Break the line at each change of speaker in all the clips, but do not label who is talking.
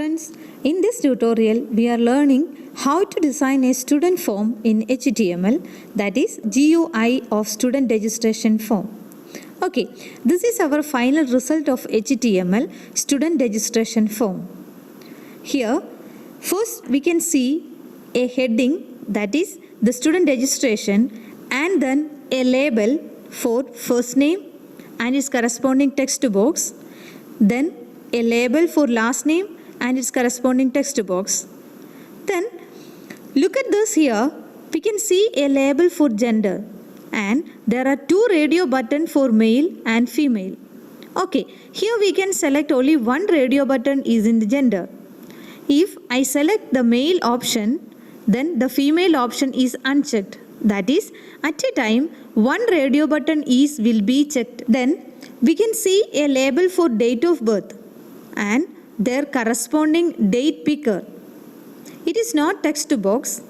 friends, in this tutorial we are learning how to design a student form in HTML, that is GUI of student registration form. Okay, this is our final result of HTML student registration form. Here, first we can see a heading, that is the student registration, and then a label for first name and its corresponding text box, then a label for last name and its corresponding text box. Then look at this here, we can see a label for gender, and there are two radio buttons for male and female. Okay, here we can select only one radio button is in the gender. If I select the male option, then the female option is unchecked. That is, at a time one radio button will be checked. Then we can see a label for date of birth and their corresponding date picker. It is not text box.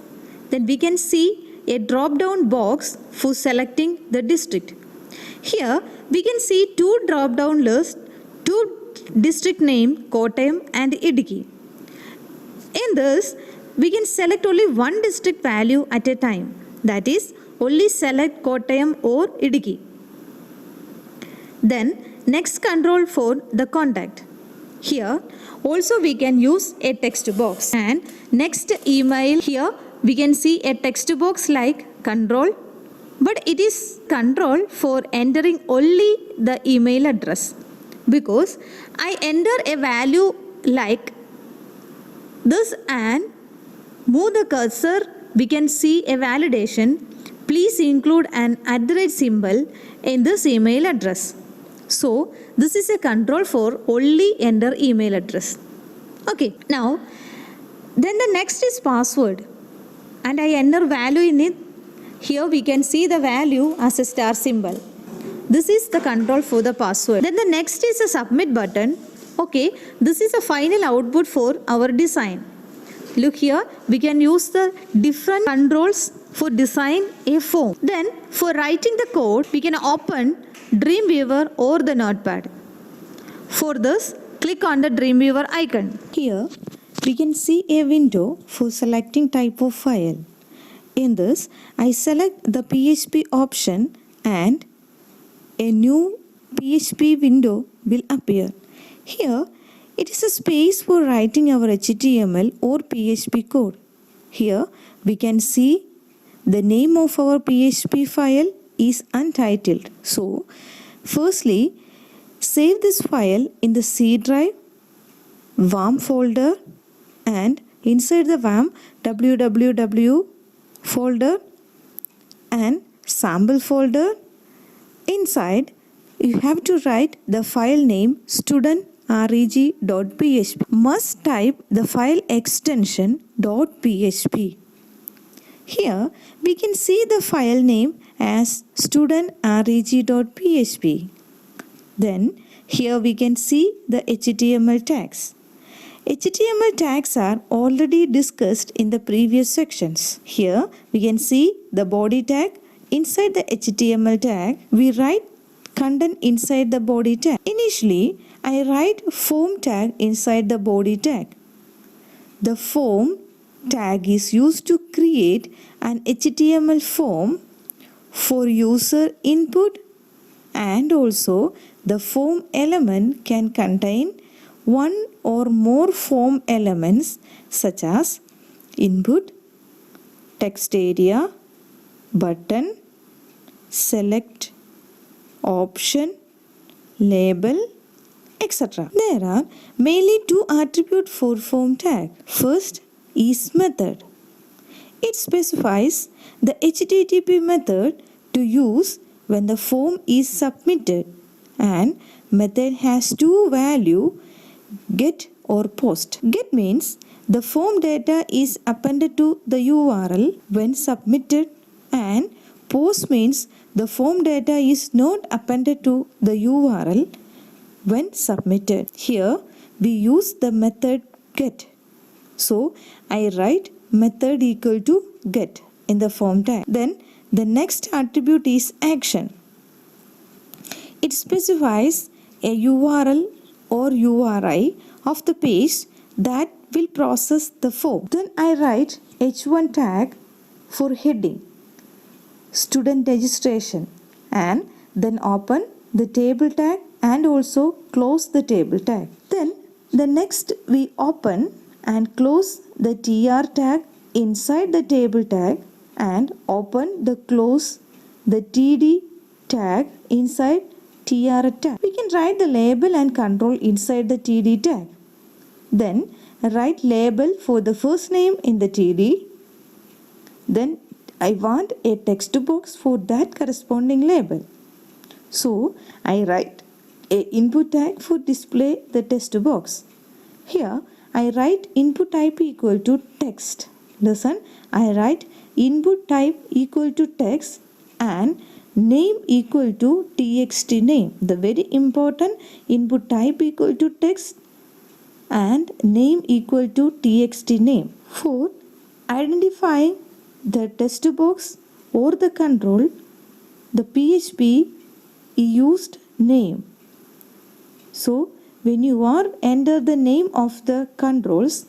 Then we can see a drop down box for selecting the district. Here we can see two drop down lists, two district name Kottayam and Idukki. In this we can select only one district value at a time, that is only select Kottayam or Idukki. Then next control for the contact. Here also we can use a text box, and next email, here we can see a text box like control, but it is control for entering only the email address, because I enter a value like this and move the cursor, we can see a validation, please include an @ symbol in this email address. So this is a control for only enter email address. Okay, now then the next is password, and I enter value in it. Here we can see the value as a star symbol. This is the control for the password. Then the next is a submit button. Okay, this is a final output for our design. Look here, we can use the different controls for design a form. Then for writing the code, we can open Dreamweaver or the Notepad. For this, click on the Dreamweaver icon. Here we can see a window for selecting type of file. In this, I select the PHP option and a new PHP window will appear. Here it is a space for writing our HTML or PHP code. Here we can see the name of our PHP file is untitled. So firstly, save this file in the C drive, WARM folder, and inside the WARM, www folder and sample folder. Inside you have to write the file name studentreg.php. Must type the file extension .php. Here we can see the file name as studentreg.php. Then here we can see the HTML tags. HTML tags are already discussed in the previous sections. Here we can see the body tag. Inside the HTML tag, we write content inside the body tag. Initially, I write form tag inside the body tag. The form tag is used to create an HTML form for user input, and also the form element can contain one or more form elements such as input, text area, button, select, option, label, etc. There are mainly two attributes for form tag. First is method. It specifies the HTTP method to use when the form is submitted, and method has two values, get or post. Get means the form data is appended to the URL when submitted, and post means the form data is not appended to the URL when submitted. Here we use the method get. So I write method equal to get in the form tag. Then the next attribute is action. It specifies a URL or URI of the page that will process the form. Then I write H1 tag for heading, student registration, and then open the table tag and also close the table tag. Then the next we open and close the TR tag inside the table tag and open the close the TD tag inside TR tag. We can write the label and control inside the TD tag. Then write label for the first name in the TD. Then I want a text box for that corresponding label. So I write a input tag for display the text box. Here I write input type equal to text. Listen, I write input type equal to text and name equal to txt name. The very important input type equal to text and name equal to txt name. For identifying the text box or the control, the PHP used name. So when you are enter the name of the controls,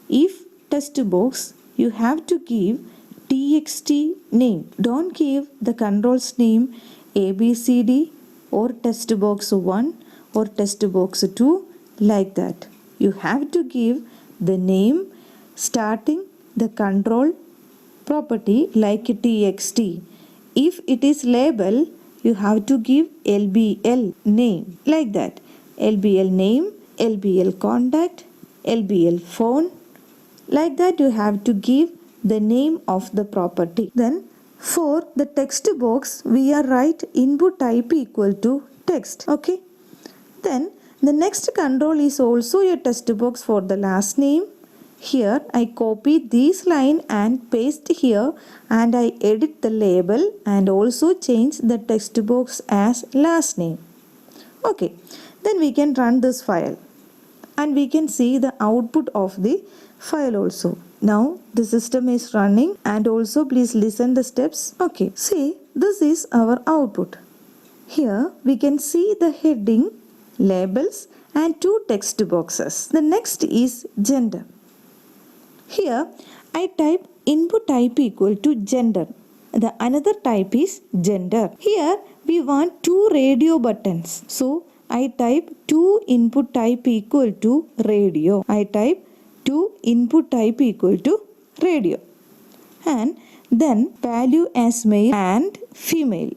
if text box, you have to give txt name. Don't give the controls name ABCD or text box 1 or text box 2 like that. You have to give the name starting the control property like txt. If it is label, you have to give LBL name like that. LBL name, LBL contact, LBL phone. Like that you have to give the name of the property. Then for the text box, we are write input type equal to text. Okay. Then the next control is also a text box for the last name. Here I copy this line and paste here and I edit the label and also change the text box as last name. Okay, then we can run this file and we can see the output of the file also. Now the system is running and also please listen the steps. Okay, see, this is our output. Here we can see the heading, labels and two text boxes. The next is gender. Here I type input type equal to gender. The another type is gender. Here we want two radio buttons. So I type two input type equal to radio. I type two input type equal to radio. And then value as male and female.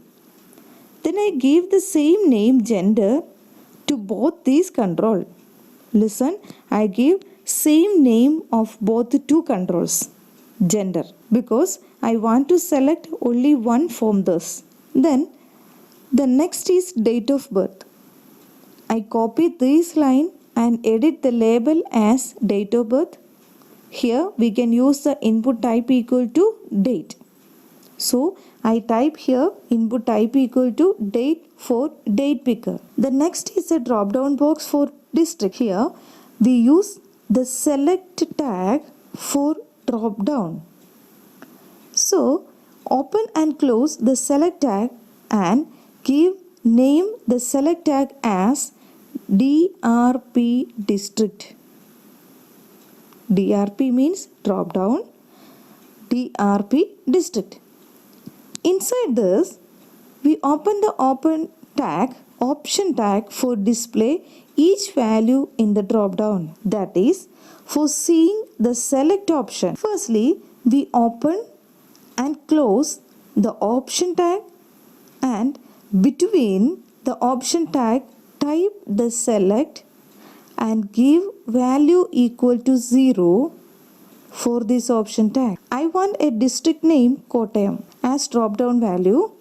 Then I give the same name gender to both these control. Listen, I give same name of both the two controls, gender, because I want to select only one from this. Then the next is date of birth. I copy this line and edit the label as date of birth. Here we can use the input type equal to date. So I type here input type equal to date for date picker. The next is a drop down box for district. Here we use the select tag for drop down. So open and close the select tag and give name the select tag as DRP district. DRP means drop down, DRP district. Inside this, we open the option tag for display each value in the drop down. That is for seeing the select option. Firstly, we open and close the option tag and between the option tag type the select and give value equal to 0 for this option tag. I want a district name Kottayam as drop down value.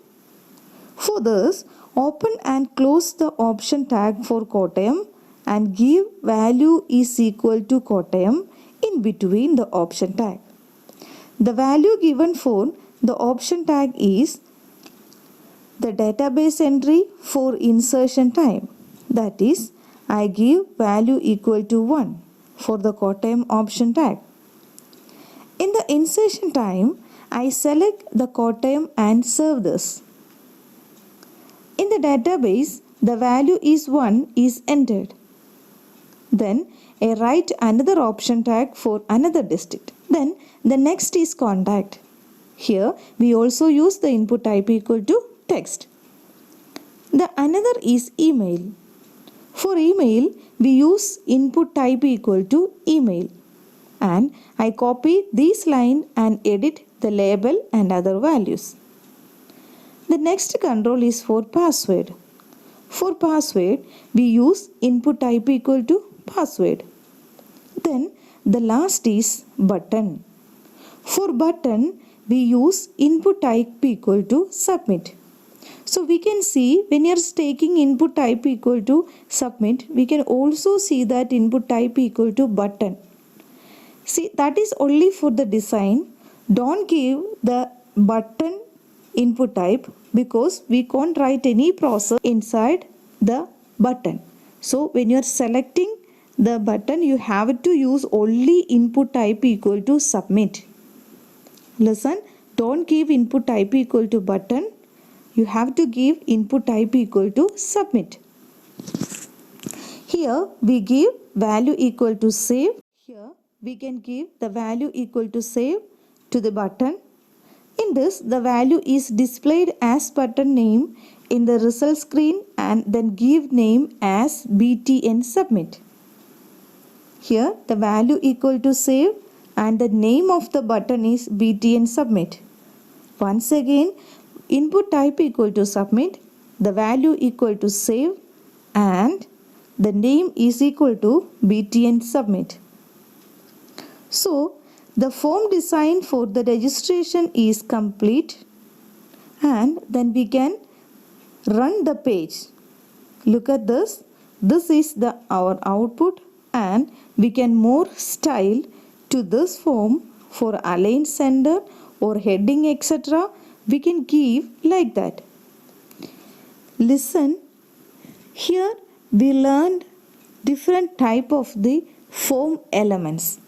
For this, open and close the option tag for Kottayam and give value is equal to Kottayam in between the option tag. The value given for the option tag is the database entry for insertion time. That is, I give value equal to 1 for the Kottayam option tag. In the insertion time, I select the Kottayam and serve this. In the database, the value is 1 is entered. Then write another option tag for another district. Then the next is contact. Here we also use the input type equal to text. The another is email. For email we use input type equal to email. And I copy this line and edit the label and other values. The next control is for password. For password we use input type equal to password. Then the last is button. For button we use input type equal to submit. So we can see when you are taking input type equal to submit, we can also see that input type equal to button. See, that is only for the design. Don't give the button input type because we can't write any process inside the button. So when you are selecting the button, you have to use only input type equal to submit. Listen, don't give input type equal to button. You have to give input type equal to submit. Here we give value equal to save. Here we can give the value equal to save to the button. In this, the value is displayed as button name in the result screen and then give name as btn submit. Here the value equal to save and the name of the button is btn submit. Once again, input type equal to submit, the value equal to save and the name is equal to btn submit. So the form design for the registration is complete and then we can run the page. Look at this. This is our output and we can more style to this form for align sender or heading etc. We can give like that. Listen, here we learned different type of the form elements.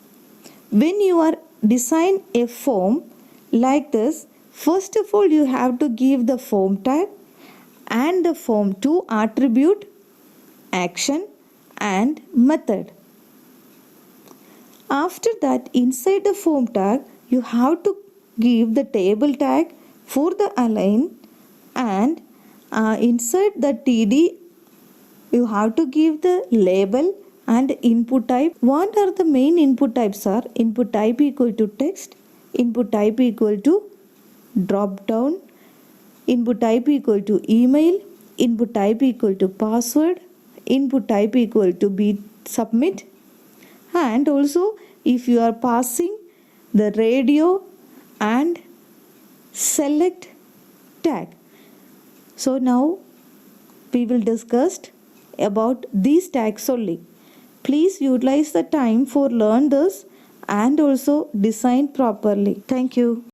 When you are design a form like this, first of all you have to give the form tag and the form to attribute, action and method. After that, inside the form tag you have to give the table tag for the align and inside the TD you have to give the label and input type. What are the main input types are? Input type equal to text, input type equal to drop down, input type equal to email, input type equal to password, input type equal to submit, and also if you are passing the radio and select tag. So now we will discuss about these tags only. Please utilize the time for learn this and also design properly. Thank you.